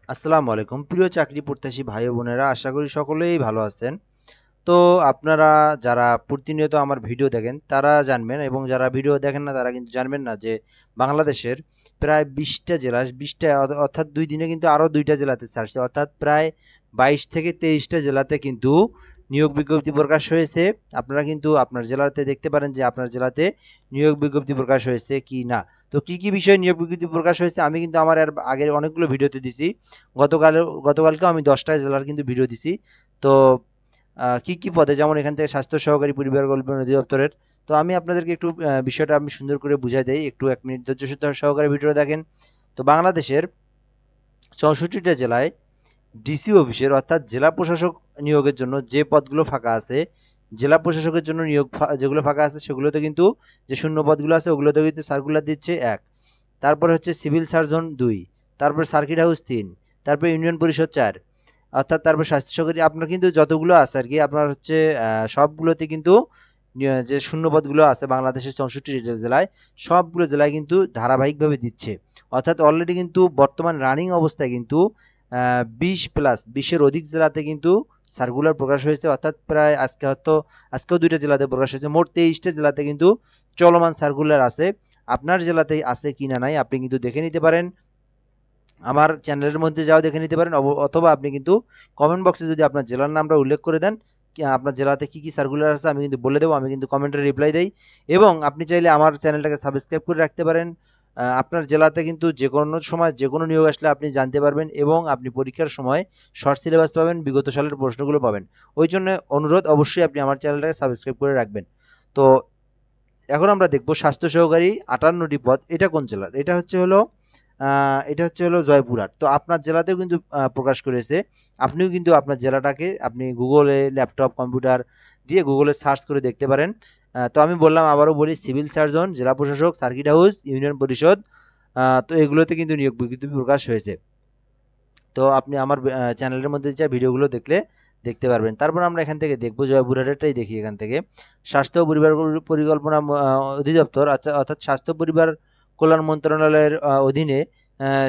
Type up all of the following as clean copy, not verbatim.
আসসালামু আলাইকুম প্রিয় চাকরি প্রত্যাশী ভাই ও বোনেরা, আশা করি সকলেই ভালো আছেন। তো আপনারা যারা প্রতিনিয়ত আমার ভিডিও দেখেন তারা জানবেন, এবং যারা ভিডিও দেখেন না তারা কিন্তু জানবেন না যে বাংলাদেশের প্রায় 20টা জেলা, 20টা অর্থাৎ 2 দিনে কিন্তু আরও 2টা জেলাতে ছাড়ছে, অর্থাৎ প্রায় 22 থেকে 23টা জেলাতে কিন্তু নিয়োগ বিজ্ঞপ্তি প্রকাশ হয়েছে। আপনারা কিন্তু আপনার জেলাতে দেখতে পারেন যে আপনার জেলাতে নিয়োগ বিজ্ঞপ্তি প্রকাশ হয়েছে কি না। তো কি কি বিষয়ে নিয়োগ বিজ্ঞপ্তি প্রকাশ হয়েছে আমি কিন্তু আমার এর আগের অনেকগুলো ভিডিওতে দিছি। গতকালকেও আমি 10টা জেলার কিন্তু ভিডিও দিছি। তো কি কি পদে, যেমন এখান থেকে স্বাস্থ্য সহকারী পরিবার কল্যাণ অধিদপ্তরের। তো আমি আপনাদেরকে একটু বিষয়টা আমি সুন্দর করে বুঝাই দেই, একটু 1 মিনিট ধৈর্য সহকারে ভিডিওটা দেখেন। তো বাংলাদেশের 64টা জেলায় ডিসি অফিসের অর্থাৎ জেলা প্রশাসক নিয়োগের জন্য যে পদগুলো ফাঁকা আছে, জেলা প্রশাসকের জন্য নিয়োগ যেগুলো ফাঁকা আছে সেগুলোতে কিন্তু যে শূন্য পদগুলো আছে ওগুলোতে কিন্তু সার্কুলার দিচ্ছে 1, তারপরে হচ্ছে সিভিল সার্জন 2, তারপরে সার্কিট হাউস 3, তারপরে ইউনিয়ন পরিষদ 4, অর্থাৎ তারপর স্বাস্থ্য সহকারী আপনার কিন্তু যতগুলো আছে আর কি, আপনার হচ্ছে সবগুলোতে কিন্তু যে শূন্যপদগুলো আছে বাংলাদেশের 64 জেলায়, সবগুলো জেলায় কিন্তু ধারাবাহিকভাবে দিচ্ছে। অর্থাৎ অলরেডি কিন্তু বর্তমান রানিং অবস্থায় কিন্তু 20+20-এর অধিক জেলাতে কিন্তু সার্কুলার প্রকাশ হয়েছে, অর্থাৎ প্রায় আজকেও 2টা জেলাতে প্রকাশ হয়েছে, মোট 23টা জেলাতে কিন্তু চলমান সার্কুলার আছে। আপনার জেলাতে আছে কি না নাই আপনি কিন্তু দেখে নিতে পারেন, আমার চ্যানেলের মধ্যে যাও দেখে নিতে পারেন, অথবা আপনি কিন্তু কমেন্ট বক্সে যদি আপনার জেলার নামটা উল্লেখ করে দেন, আপনার জেলাতে কি কি সার্কুলার আছে আমি কিন্তু বলে দেবো, আমি কিন্তু কমেন্টে রিপ্লাই দেই। এবং আপনি চাইলে আমার চ্যানেলটাকে সাবস্ক্রাইব করে রাখতে পারেন। আপনার জেলাতে কিন্তু যে কোনো সময় যে কোনো নিয়োগ আসলে আপনি জানতে পারবেন, এবং আপনি পরীক্ষার সময় শর্ট সিলেবাস পাবেন, বিগত সালের প্রশ্নগুলো পাবেন। ওই জন্য অনুরোধ, অবশ্যই আপনি আমার চ্যানেলটাকে সাবস্ক্রাইব করে রাখবেন। তো এখন আমরা দেখব স্বাস্থ্য সহকারী 58টি পদ, এটা কোন জেলার, এটা হচ্ছে হলো জয়পুরহাট। তো আপনার জেলাতেও কিন্তু প্রকাশ করেছে। আপনিও কিন্তু আপনার জেলাটাকে আপনি গুগলে ল্যাপটপ কম্পিউটার দিয়ে গুগলে সার্চ করে দেখতে পারেন। তো আমি বললাম, আবারও বলি, সিভিল সার্জন, জেলা প্রশাসক, সার্কিট হাউস, ইউনিয়ন পরিষদ, তো এগুলোতে কিন্তু নিয়োগ বিজ্ঞপ্তি প্রকাশ হয়েছে। তো আপনি আমার চ্যানেলের মধ্যে যা ভিডিওগুলো দেখলে দেখতে পারবেন। তারপর আমরা এখান থেকে দেখব, জয়পুরহাটেরটাই দেখি এখান থেকে। স্বাস্থ্য ও পরিবার পরিকল্পনা অধিদপ্তর, আচ্ছা, অর্থাৎ স্বাস্থ্য পরিবার কল্যাণ মন্ত্রণালয়ের অধীনে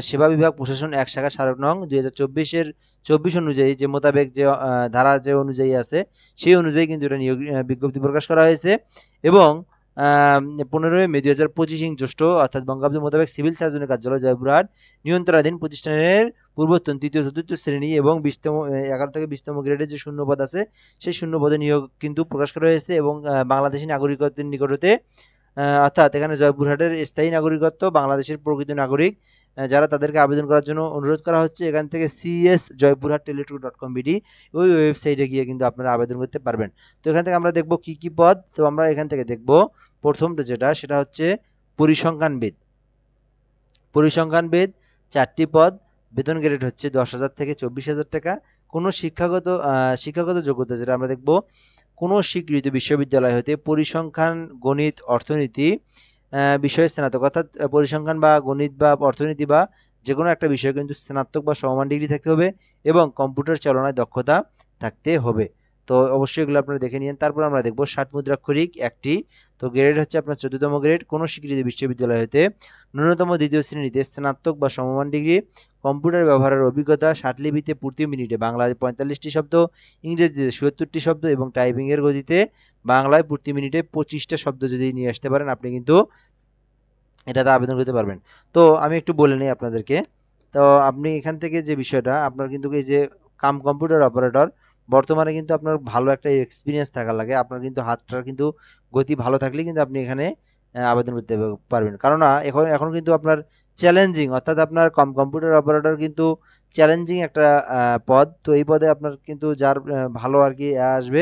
সেবা বিভাগ প্রশাসন 1 শাখা স্মারক নং 2024 অনুযায়ী যে মোতাবেক যে ধারা যে অনুযায়ী আছে সেই অনুযায়ী কিন্তু এটা নিয়োগ বিজ্ঞপ্তি প্রকাশ করা হয়েছে। এবং 15 মে 2025 জ্যৈষ্ঠ অর্থাৎ বঙ্গাব্দ মোতাবেক সিভিল সার্জনের কার্যালয় জয়পুরহাট নিয়ন্ত্রণাধীন প্রতিষ্ঠানের পূর্বতন 3য়-4র্থ শ্রেণী এবং 11 থেকে 20তম গ্রেডের যে শূন্যপদ আছে সেই শূন্যপদে নিয়োগ কিন্তু প্রকাশ করা হয়েছে। এবং বাংলাদেশি নাগরিকত্বের নিকট হতে, অর্থাৎ এখানে জয়পুরহাটের স্থায়ী নাগরিকত্ব বাংলাদেশের প্রকৃত নাগরিক যারা, তাদেরকে আবেদন করার জন্য অনুরোধ করা হচ্ছে। এখান থেকে cs.joypurhat.tele2.com.bd ওই ওয়েবসাইটে গিয়ে কিন্তু আপনারা আবেদন করতে পারবেন। তো এখান থেকে আমরা দেখব কি কি পদ। তো আমরা এখান থেকে দেখব প্রথমটা সেটা হচ্ছে পরিসংখ্যানবিদ। পরিসংখ্যানবিদ 4টি পদ, বেতন গ্রেড হচ্ছে 10,000 থেকে 24,000 টাকা। কোনো শিক্ষাগত যোগ্যতা, যেটা আমরা দেখব, কোনো স্বীকৃত বিশ্ববিদ্যালয় হতে পরিসংখ্যান, গণিত, অর্থনীতি বিষয়ে স্নাতক, অর্থাৎ পরিসংখ্যান বা গণিত বা অর্থনীতি বা যে কোনো একটা বিষয়ে কিন্তু স্নাতক বা সমমান ডিগ্রি থাকতে হবে, এবং কম্পিউটার চালনায় দক্ষতা থাকতে হবে। তো অবশ্যই এগুলো আপনারা দেখে নিন। তারপর আমরা দেখব 60 মুদ্রাক্ষরিক 1টি। তো গ্রেড হচ্ছে আপনার 14তম গ্রেড, কোনো স্বীকৃত বিশ্ববিদ্যালয় হতে ন্যূনতম 2য় শ্রেণীতে স্নাতক বা সমমান ডিগ্রি, কম্পিউটার ব্যবহারের অভিজ্ঞতা, 60 লিপিতে প্রতি মিনিটে বাংলায় 45টি শব্দ, ইংরেজিতে 77টি শব্দ, এবং টাইপিংয়ের গতিতে বাংলায় প্রতি মিনিটে 25টা শব্দ যদি নিয়ে আসতে পারেন, আপনি কিন্তু এটাতে আবেদন করতে পারবেন। তো আমি একটু বলে নিই আপনাদেরকে। তো আপনি এখান থেকে যে বিষয়টা, আপনার কিন্তু এই যে কম্পিউটার অপারেটর, বর্তমানে কিন্তু আপনার ভালো একটা এক্সপিরিয়েন্স থাকা লাগে, আপনার কিন্তু হাতটার কিন্তু গতি ভালো থাকলে কিন্তু আপনি এখানে আবেদন করতে পারবেন। কারণ এখন কিন্তু আপনার চ্যালেঞ্জিং, অর্থাৎ আপনার কম্পিউটার অপারেটর কিন্তু চ্যালেঞ্জিং একটা পদ। তো এই পদে আপনার কিন্তু যার ভালো আর কি আসবে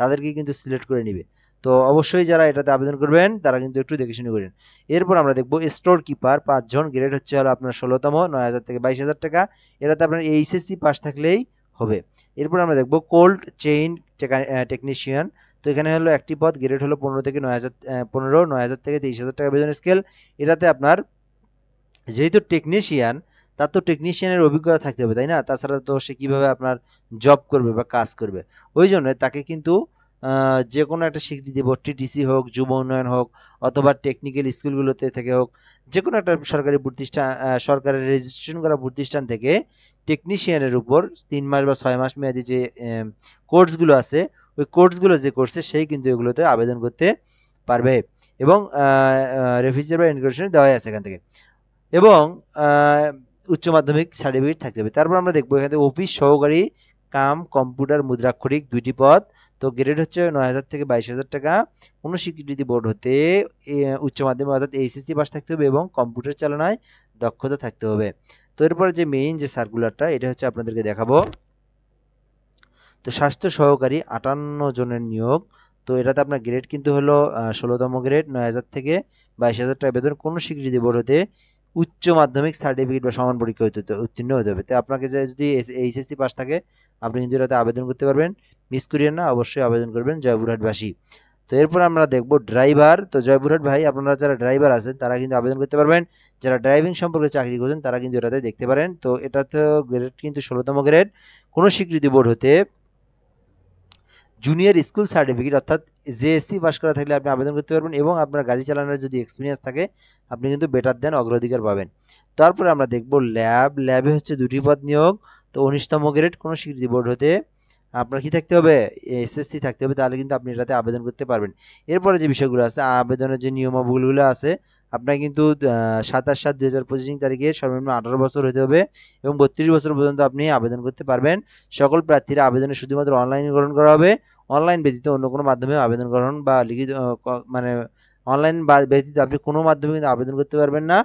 তাদেরকে কিন্তু সিলেক্ট করে নিবে। তো অবশ্যই যারা এটাতে আবেদন করবেন তারা কিন্তু একটু দেখে শুনে করেন। এরপর আমরা দেখব স্টোর কিপার 5 জন, গ্রেড হচ্ছে হলো আপনার 16তম, 9,000 থেকে 22,000 টাকা। এটাতে আপনার এইচএসসি পাস থাকলেই হবে। এরপর আমরা দেখব কোল্ড চেইন টেকনিশিয়ান। তো এখানে হলো একটি পদ, গ্রেড হলো 15 থেকে 9,000, 9,000 থেকে 23,000 টাকা বেতন স্কেল। এটাতে আপনার যেহেতু টেকনিশিয়ান, তার তো টেকনিশিয়ানের অভিজ্ঞতা থাকতে হবে, তাই না? তাছাড়া তো সে কীভাবে আপনার জব করবে বা কাজ করবে। ওই জন্য তাকে কিন্তু যে কোনো একটা স্বীকৃতি বোর্ড, টিটিসি হোক, যুব উন্নয়ন হোক, অথবা টেকনিক্যাল স্কুলগুলোতে থেকে হোক, যে কোনো একটা সরকারি প্রতিষ্ঠান, সরকারের রেজিস্ট্রেশন করা প্রতিষ্ঠান থেকে টেকনিশিয়ানের উপর 3 মাস বা 6 মাস মেয়াদি যে কোর্সগুলো আছে, ওই কোর্সগুলো যে করছে সেই কিন্তু এগুলোতে আবেদন করতে পারবে। এবং রেফ্রিজারেটর ইনক্লুশন দেওয়া আছে এখান থেকে। এবং উচ্চ মাধ্যমিক সার্টিফিকেট থাকতে হবে। তারপর আমরা দেখবো এখানে অফিস সহকারী কাম কম্পিউটার মুদ্রাক্ষরিক 2টি পদ। তো গ্রেড হচ্ছে 9,000 থেকে 22,000 টাকা। কোনো স্বীকৃতি বোর্ড হতে উচ্চ মাধ্যমিক অর্থাৎ এইচএসসি পাস থাকতে হবে এবং কম্পিউটার চালনায় দক্ষতা থাকতে হবে। তো এরপর যে মেইন যে সার্কুলারটা এটা হচ্ছে আপনাদেরকে দেখাবো। তো স্বাস্থ্য সহকারী 58 জনের নিয়োগ। তো এটাতে আপনার গ্রেড কিন্তু হলো 16তম গ্রেড, 9,000 থেকে 22,000 টাকা বেতন। কোনো স্বীকৃতি বোর্ড হতে উচ্চ মাধ্যমিক সার্টিফিকেট বা সমান পরীক্ষা উত্তীর্ণ হতে হবে। তো আপনাকে যদি এইচএসসি পাস থাকে আপনি কিন্তু এটাতে আবেদন করতে পারবেন। মিস করিয়েন না, অবশ্যই আবেদন করবেন জয়পুরহাটবাসী। তো এরপর আমরা দেখব ড্রাইভার। তো জয়পুরহাট ভাই আপনারা যারা ড্রাইভার আছেন তারা কিন্তু আবেদন করতে পারবেন। যারা ড্রাইভিং সম্পর্কে চাকরি করছেন তারা কিন্তু এটাতে দেখতে পারেন। তো এটাতে গ্রেড কিন্তু 16তম গ্রেড। কোনো স্বীকৃতি বোর্ড হতে জুনিয়র স্কুল সার্টিফিকেট অর্থাৎ জেএসসি পাস করা থাকলে আপনি আবেদন করতে পারবেন এবং আপনার গাড়ি চালানোর যদি এক্সপিরিয়েন্স থাকে আপনি কিন্তু বেটার দেন অগ্রাধিকার পাবেন। তারপরে আমরা দেখব ল্যাবে হচ্ছে 2টি পদ নিয়োগ। তো 19তম গ্রেড। কোনো স্বীকৃতি বোর্ড হতে আপনার কি থাকতে হবে, এসএসসি থাকতে হবে, তাহলে কিন্তু আপনি এটাতে আবেদন করতে পারবেন। এরপরে যে বিষয়গুলো আছে আবেদনের যে নিয়মাবলীগুলো আছে আপনার কিন্তু 27/7/2025 তারিখে সর্বনিম্ন 18 বছর হতে হবে এবং 32 বছর পর্যন্ত আপনি আবেদন করতে পারবেন। সকল প্রার্থীরা আবেদনে শুধুমাত্র অনলাইনে গ্রহণ করা হবে। অনলাইন ব্যতীত অন্য কোনো মাধ্যমে আবেদন গ্রহণ বা লিখিত মানে অনলাইন ব্যতীত আপনি কোনো মাধ্যমে কিন্তু আবেদন করতে পারবেন না।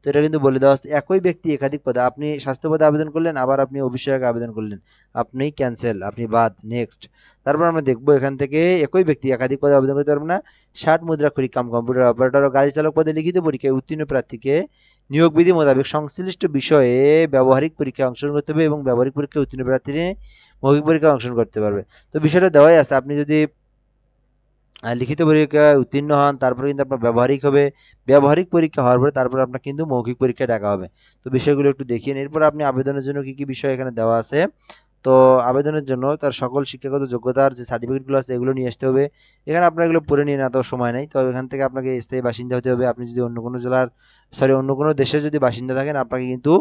তো এটা কিন্তু বলে দেওয়া হচ্ছে। একই ব্যক্তি একাধিক পদে, আপনি স্বাস্থ্য পদে আবেদন করলেন, আবার আপনি অফিস সহায়ক আবেদন করলেন, আপনি ক্যান্সেল, আপনি বাদ, নেক্সট। তারপর আমরা দেখবো এখান থেকে একই ব্যক্তি একাধিক পদে আবেদন করতে পারবে না। 60 মুদ্রাক্ষরিক কাম কম্পিউটার অপারেটর ও গাড়ি চালক পদে লিখিত পরীক্ষায় উত্তীর্ণ প্রার্থীকে নিয়োগ বিধি মোতাবেক সংশ্লিষ্ট বিষয়ে ব্যবহারিক পরীক্ষায় অংশগ্রহণ করতে হবে এবং ব্যবহারিক পরীক্ষায় উত্তীর্ণ প্রার্থী মৌখিক পরীক্ষায় অংশগ্রহণ করতে পারবে। তো বিষয়টা দেওয়াই আছে, আপনি যদি লিখিত পরীক্ষায় উত্তীর্ণ হন তারপরে কিন্তু আপনার ব্যবহারিক হবে। ব্যবহারিক পরীক্ষা হওয়ার পরে তারপর আপনার কিন্তু মৌখিক পরীক্ষায় ডাকা হবে। তো বিষয়গুলো একটু দেখিয়ে নিন। এরপর আপনি আবেদনের জন্য কি কি বিষয় এখানে দেওয়া আছে। তো আবেদনের জন্য তার সকল শিক্ষাগত যোগ্যতার যে সার্টিফিকেটগুলো আছে এগুলো নিয়ে আসতে হবে। এখানে আপনার এগুলো পড়ে নিয়ে এত সময় নেই। তো এখান থেকে আপনাকে স্থায়ী বাসিন্দা হতে হবে। আপনি যদি অন্য কোনো জেলার অন্য কোনো দেশের যদি বাসিন্দা থাকেন আপনি কিন্তু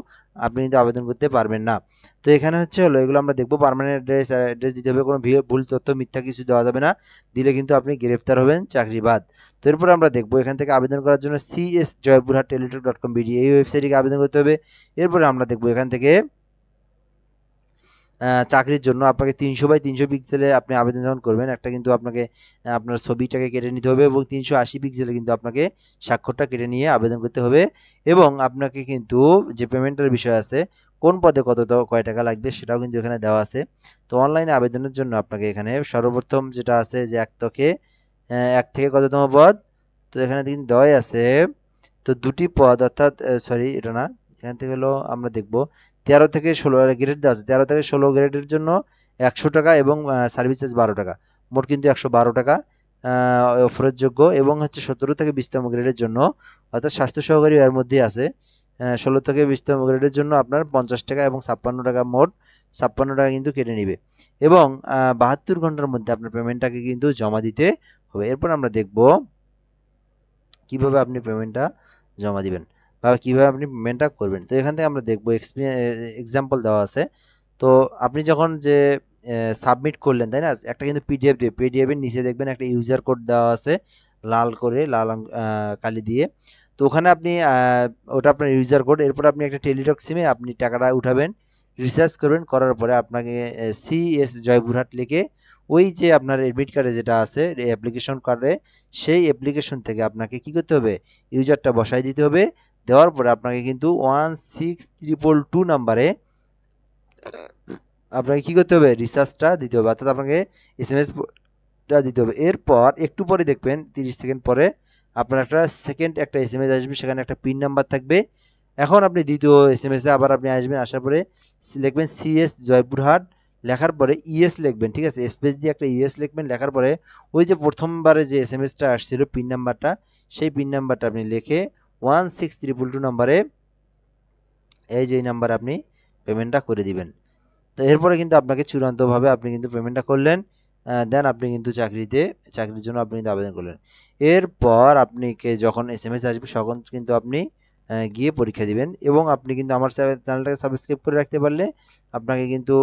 আবেদন করতে পারবেন না। তো এখানে হচ্ছে হলো এগুলো আমরা দেখবো। পার্মানেন্ট অ্যাড্রেস দিতে হবে, কোনো ভুল তথ্য মিথ্যা কিছু দেওয়া যাবে না, দিলে কিন্তু আপনি গ্রেফতার হবেন, চাকরি বাদ। তো এরপর আমরা দেখবো এখান থেকে আবেদন করার জন্য cs.joypurhat.teletalk.com বিডি এই ওয়েবসাইটে আবেদন করতে হবে। এরপরে আমরা দেখবো এখান থেকে চাকরির জন্য আপনাকে 300x300 পিক্সেলে আপনি আবেদন যখন করবেন একটা কিন্তু আপনাকে আপনার ছবিটাকে কেটে নিতে হবে এবং 380 পিক্সেলে কিন্তু আপনাকে স্বাক্ষরটা কেটে নিয়ে আবেদন করতে হবে। এবং আপনাকে কিন্তু যে পেমেন্টের বিষয় আছে কোন পদে কয় টাকা লাগবে সেটাও কিন্তু এখানে দেওয়া আছে। তো অনলাইনে আবেদনের জন্য আপনাকে এখানে সর্বপ্রথম যেটা আছে যে এক থেকে কততম পদ, তো এখানে কিন্তু দেওয়াই আছে। তো 2টি পদ অর্থাৎ সরি এটা না, এখান থেকে হলো আমরা দেখব 13 থেকে 16 গ্রেড দেওয়া আছে। 13 থেকে 16 গ্রেডের জন্য 100 টাকা এবং সার্ভিস চার্জ 12 টাকা, মোট কিন্তু 112 টাকা অফারের এবং হচ্ছে 17 থেকে 20তম গ্রেডের জন্য অর্থাৎ স্বাস্থ্য সহকারী এর মধ্যেই আছে। 16 থেকে 20তম গ্রেডের জন্য আপনার 50 টাকা এবং 56 টাকা, মোট 56 টাকা কিন্তু কেটে নিবে এবং 72 ঘন্টার মধ্যে আপনার পেমেন্টটাকে কিন্তু জমা দিতে হবে। এরপর আমরা দেখব কিভাবে আপনি পেমেন্টটা জমা দিবেন বা কিভাবে আপনি পেমেন্টটা করবেন। তো এখান থেকে আমরা দেখব এক্সাম্পল দেওয়া আছে। তো আপনি যখন যে সাবমিট করলেন তাই না, একটা কিন্তু পিডিএফ দিয়ে পিডিএফের নিচে দেখবেন একটা ইউজার কোড দেওয়া আছে লাল করে, কালি দিয়ে। তো ওখানে আপনি ওটা আপনার ইউজার কোড। এরপর আপনি একটা টেলিটক সিমে আপনি টাকাটা উঠাবেন, রিচার্জ করবেন, করার পরে আপনাকে CS জয়পুরহাট লিখে ওই যে আপনার এডমিট কার্ডে যেটা আছে অ্যাপ্লিকেশন কার্ডে সেই অ্যাপ্লিকেশন থেকে আপনাকে কি করতে হবে, ইউজারটা বসাই দিতে হবে। দেওয়ার পরে আপনাকে কিন্তু 16222 নাম্বারে আপনাকে কি করতে হবে, রিচার্জটা দিতে হবে, অর্থাৎ আপনাকে SMS-টা দিতে হবে। এরপর একটু পরে দেখবেন 30 সেকেন্ড পরে আপনার একটা SMS আসবে, সেখানে একটা পিন নাম্বার থাকবে। এখন আপনি দ্বিতীয় SMS-এ আবার আপনি আসবেন, আসার পরে লিখবেন CS জয়পুরহাট, লেখার পরে ইএস লিখবেন, ঠিক আছে, স্পেস দিয়ে একটা ইএস লিখবেন। লেখার পরে ওই যে প্রথমবারে যে SMS-টা আসছিল পিন নাম্বারটা, সেই পিন নাম্বারটা আপনি লিখে 16322 নাম্বারে এই যে নাম্বারে আপনি পেমেন্টটা করে দিবেন। তো এরপরে কিন্তু আপনাকে চূড়ান্তভাবে আপনি কিন্তু পেমেন্টটা করলেন, দেন আপনি কিন্তু চাকরির জন্য আপনি কিন্তু আবেদন করলেন। এরপর আপনাকে যখন SMS আসবে তখন কিন্তু আপনি গিয়ে পরীক্ষা দিবেন। এবং আপনি কিন্তু আমার চ্যানেলটাকে সাবস্ক্রাইব করে রাখতে পারলে আপনাকে কিন্তু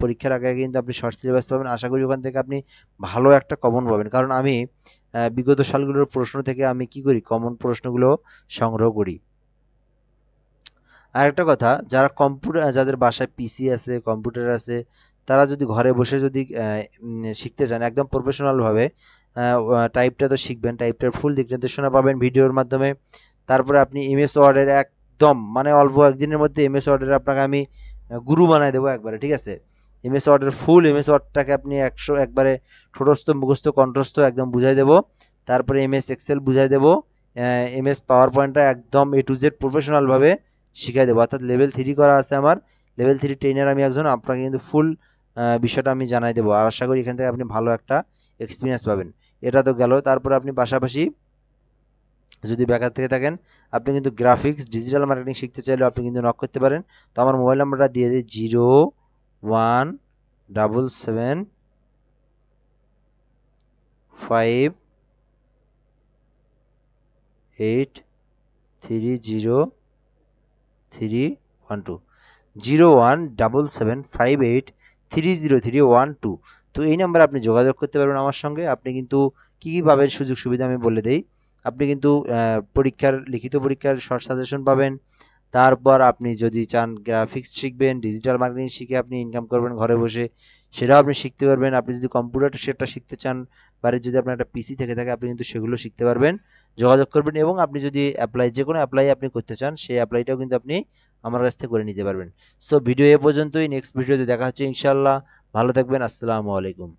পরীক্ষার আগে কিন্তু আপনি শর্ট সিলেবাস পাবেন। আশা করি ওখান থেকে আপনি ভালো একটা কমন পাবেন, কারণ আমি বিগত সালগুলোর প্রশ্ন থেকে আমি কি করি, কমন প্রশ্নগুলো সংগ্রহ করি। আরেকটা কথা, যারা কম্পিউটার, যাদের বাসায় পিসি আছে, কম্পিউটার আছে, তারা যদি ঘরে বসে যদি শিখতে চান একদম প্রফেশনালভাবে, টাইপটা তো শিখবেন, টাইপটার ফুল দিক নির্দেশনা পাবেন ভিডিওর মাধ্যমে। তারপরে আপনি এমএস ওয়ার্ডের একদম মানে অল্প একদিনের মধ্যে এমএস ওয়ার্ডের আপনাকে আমি গুরু বানাই দেবো একবারে, ঠিক আছে? এমএস ওয়ার্ডের ফুল এমএস ওয়ার্ডটাকে আপনি একবারে ঠোঁটস্থ মুখস্থ কণ্ঠস্থ একদম বুঝাই দেবো। তারপরে এমএস এক্সেল বুঝাই দেবো। এমএস পাওয়ার পয়েন্টটা একদম এ টু জেড প্রফেশনালভাবে শিখাই দেবো। অর্থাৎ লেভেল 3 করা আছে আমার, লেভেল 3 ট্রেনার আমি একজন। আপনাকে কিন্তু ফুল বিষয়টা আমি জানাই দেবো। আশা করি এখান থেকে আপনি ভালো একটা এক্সপিরিয়েন্স পাবেন। এটা তো গেল। তারপরে আপনি পাশাপাশি যদি বেকার থেকে থাকেন, আপনি কিন্তু গ্রাফিক্স ডিজিটাল মার্কেটিং শিখতে চাইলে আপনি কিন্তু নক করতে পারেন। তো আমার মোবাইল নাম্বারটা দিয়ে দিই 017758303012, 017758303012। তো এই নাম্বারে আপনি যোগাযোগ করতে পারবেন আমার সঙ্গে। আপনি কিন্তু কী কী পাবেন সুযোগ সুবিধা আমি বলে দেই। আপনি কিন্তু পরীক্ষার লিখিত পরীক্ষার শর্ট সাজেশন পাবেন। তারপর আপনি যদি চান গ্রাফিক্স শিখবেন, ডিজিটাল মার্কেটিং শিখে আপনি ইনকাম করবেন ঘরে বসে, সেটাও আপনি শিখতে পারবেন। আপনি যদি কম্পিউটার সেটা শিখতে চান, বাড়ির যদি আপনার একটা পিসি থেকে থাকে, আপনি কিন্তু সেগুলো শিখতে পারবেন। যোগাযোগ করবেন। এবং আপনি যদি অ্যাপ্লাই, যে কোনো অ্যাপ্লাই আপনি করতে চান, সেই অ্যাপ্লাইটাও কিন্তু আপনি আমার কাছ থেকে করে নিতে পারবেন। সো ভিডিও এ পর্যন্তই। নেক্সট ভিডিওতে দেখা হচ্ছে ইনশাআল্লাহ। ভালো থাকবেন। আসসালামু আলাইকুম।